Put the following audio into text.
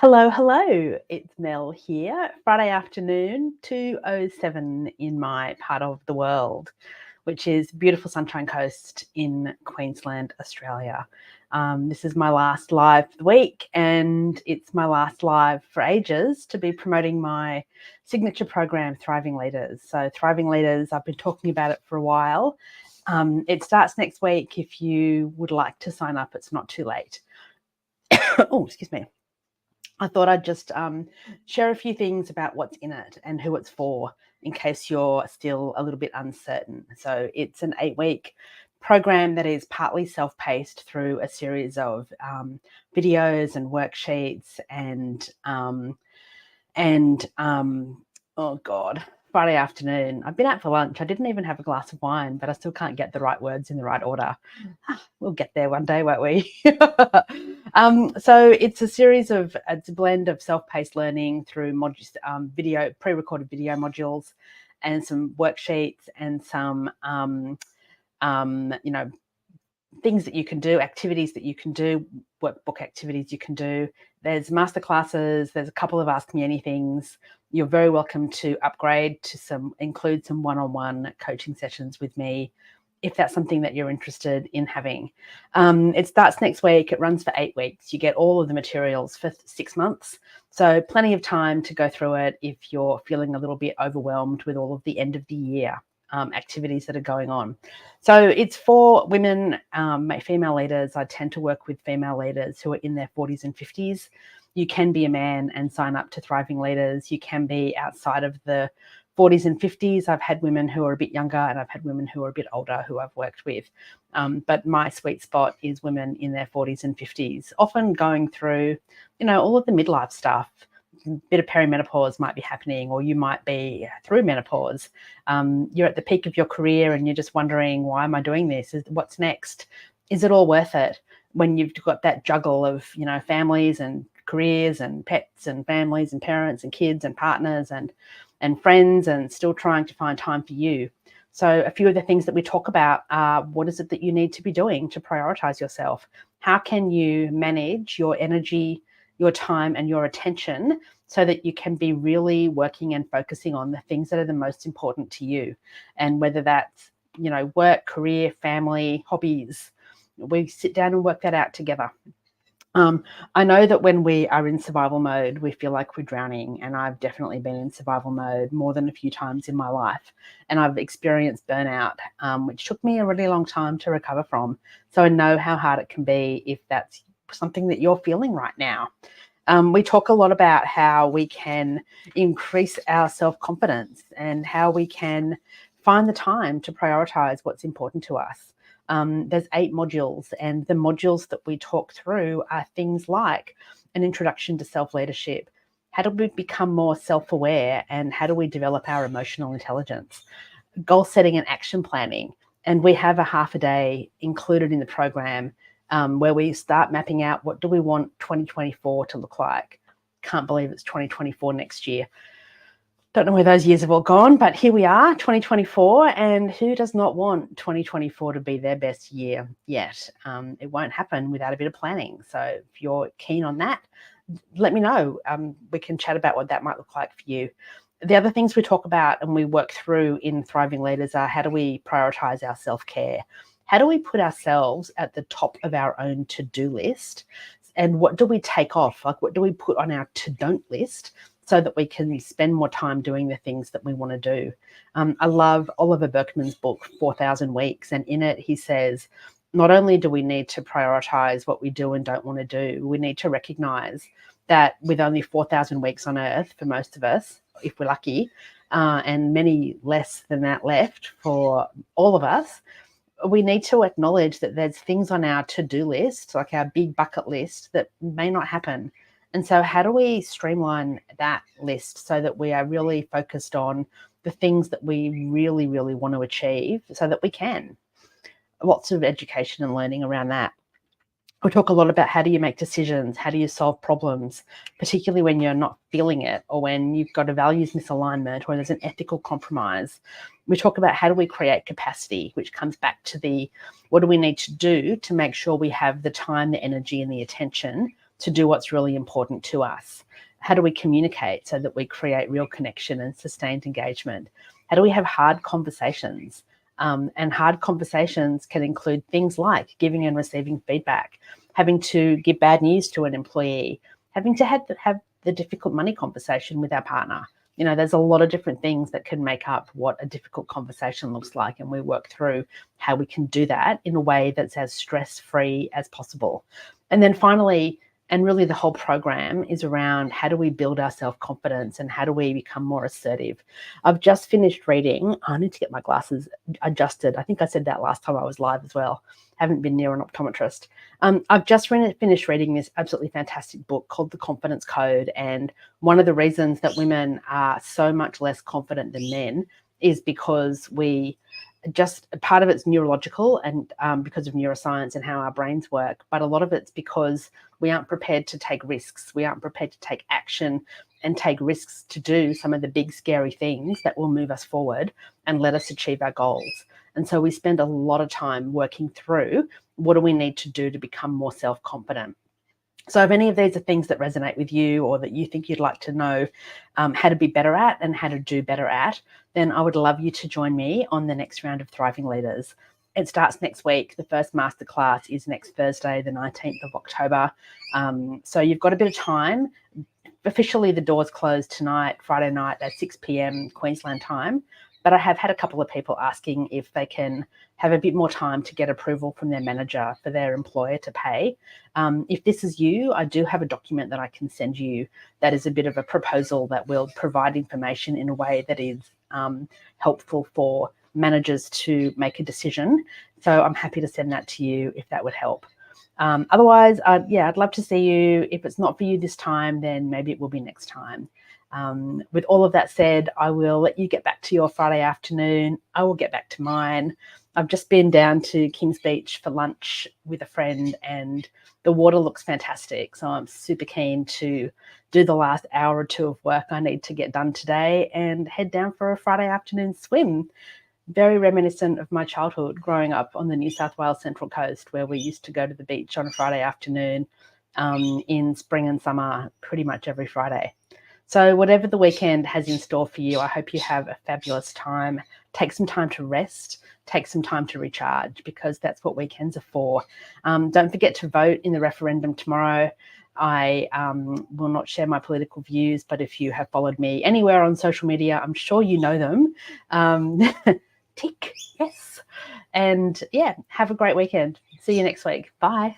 Hello, hello. It's Mel here. Friday afternoon, 2:07 in my part of the world, which is beautiful Sunshine Coast in Queensland, Australia. This is my last live for the week, and it's my last live for ages to be promoting my signature program, Thriving Leaders. So, Thriving Leaders, I've been talking about it for a while. It starts next week. If you would like to sign up, it's not too late. Oh, excuse me. I thought I'd just share a few things about what's in it and who it's for in case you're still a little bit uncertain. So it's an 8-week program that is partly self-paced through a series of videos and worksheets and oh God, Friday afternoon. I've been out for lunch. I didn't even have a glass of wine, but I still can't get the right words in the right order. We'll get there one day, won't we? So it's it's a blend of self-paced learning through video, pre-recorded video modules, and some worksheets and some, things that you can do, activities that you can do, workbook activities you can do. There's masterclasses. There's a couple of Ask Me Anythings. You're very welcome to upgrade to include some one-on-one coaching sessions with me if that's something that you're interested in having. It starts next week. It runs for 8 weeks. You get all of the materials for 6 months. So plenty of time to go through it if you're feeling a little bit overwhelmed with all of the end of the year activities that are going on. So it's for women, female leaders. I tend to work with female leaders who are in their 40s and 50s. You can be a man and sign up to Thriving Leaders. You can be outside of the 40s and 50s. I've had women who are a bit younger and I've had women who are a bit older who I've worked with. But my sweet spot is women in their 40s and 50s, often going through, all of the midlife stuff. A bit of perimenopause might be happening, or you might be through menopause. You're at the peak of your career and you're just wondering, why am I doing this? What's next? Is it all worth it? When you've got that juggle of, families and careers and pets and families and parents and kids and partners and friends, and still trying to find time for you. So a few of the things that we talk about are, what is it that you need to be doing to prioritize yourself? How can you manage your energy, your time, and your attention so that you can be really working and focusing on the things that are the most important to you? And whether that's, work, career, family, hobbies, we sit down and work that out together. I know that when we are in survival mode, we feel like we're drowning, and I've definitely been in survival mode more than a few times in my life, and I've experienced burnout, which took me a really long time to recover from. So I know how hard it can be if that's something that you're feeling right now. We talk a lot about how we can increase our self-confidence and how we can find the time to prioritize what's important to us. There's 8 modules, and the modules that we talk through are things like an introduction to self-leadership. How do we become more self-aware, and how do we develop our emotional intelligence? Goal setting and action planning. And we have a half a day included in the program where we start mapping out, what do we want 2024 to look like? Can't believe it's 2024 next year. Don't know where those years have all gone, but here we are, 2024, and who does not want 2024 to be their best year yet? It won't happen without a bit of planning. So if you're keen on that, let me know. We can chat about what that might look like for you. The other things we talk about and we work through in Thriving Leaders are, how do we prioritize our self-care? How do we put ourselves at the top of our own to-do list? And what do we take off? Like, what do we put on our to-don't list, so that we can spend more time doing the things that we want to do? I love Oliver Burkeman's book, 4,000 Weeks. And in it, he says, not only do we need to prioritize what we do and don't want to do, we need to recognize that with only 4,000 weeks on Earth for most of us, if we're lucky, and many less than that left for all of us, we need to acknowledge that there's things on our to-do list, like our big bucket list, that may not happen. And so how do we streamline that list so that we are really focused on the things that we really, really want to achieve so that we can? Lots of education and learning around that. We talk a lot about, how do you make decisions? How do you solve problems, particularly when you're not feeling it, or when you've got a values misalignment, or there's an ethical compromise. We talk about, how do we create capacity, which comes back to what do we need to do to make sure we have the time, the energy, and the attention to do what's really important to us? How do we communicate so that we create real connection and sustained engagement? How do we have hard conversations? And hard conversations can include things like giving and receiving feedback, having to give bad news to an employee, having to have the difficult money conversation with our partner. There's a lot of different things that can make up what a difficult conversation looks like, and we work through how we can do that in a way that's as stress-free as possible. And then finally, and really the whole program is around how do we build our self-confidence and how do we become more assertive. I've just finished reading. I need to get my glasses adjusted. I think I said that last time I was live as well. Haven't been near an optometrist. I've just finished reading this absolutely fantastic book called The Confidence Code. And one of the reasons that women are so much less confident than men is because part of it's neurological and because of neuroscience and how our brains work, but a lot of it's because we aren't prepared to take risks. We aren't prepared to take action and take risks to do some of the big scary things that will move us forward and let us achieve our goals. And so we spend a lot of time working through what do we need to do to become more self-confident. So if any of these are things that resonate with you or that you think you'd like to know how to be better at and how to do better at, then I would love you to join me on the next round of Thriving Leaders. It starts next week. The first masterclass is next Thursday, the 19th of October. So you've got a bit of time. Officially, the doors close tonight, Friday night at 6 p.m. Queensland time. But I have had a couple of people asking if they can have a bit more time to get approval from their manager for their employer to pay. If this is you, I do have a document that I can send you that is a bit of a proposal that will provide information in a way that is helpful for managers to make a decision. So I'm happy to send that to you if that would help. Otherwise, I'd love to see you. If it's not for you this time, then maybe it will be next time. With all of that said, I will let you get back to your Friday afternoon. I will get back to mine. I've just been down to Kings Beach for lunch with a friend and the water looks fantastic. So I'm super keen to do the last hour or two of work I need to get done today and head down for a Friday afternoon swim. Very reminiscent of my childhood growing up on the New South Wales Central Coast, where we used to go to the beach on a Friday afternoon in spring and summer, pretty much every Friday. So whatever the weekend has in store for you, I hope you have a fabulous time. Take some time to rest, take some time to recharge, because that's what weekends are for. Don't forget to vote in the referendum tomorrow. I will not share my political views, but if you have followed me anywhere on social media, I'm sure you know them. Tick, yes. And have a great weekend. See you next week. Bye.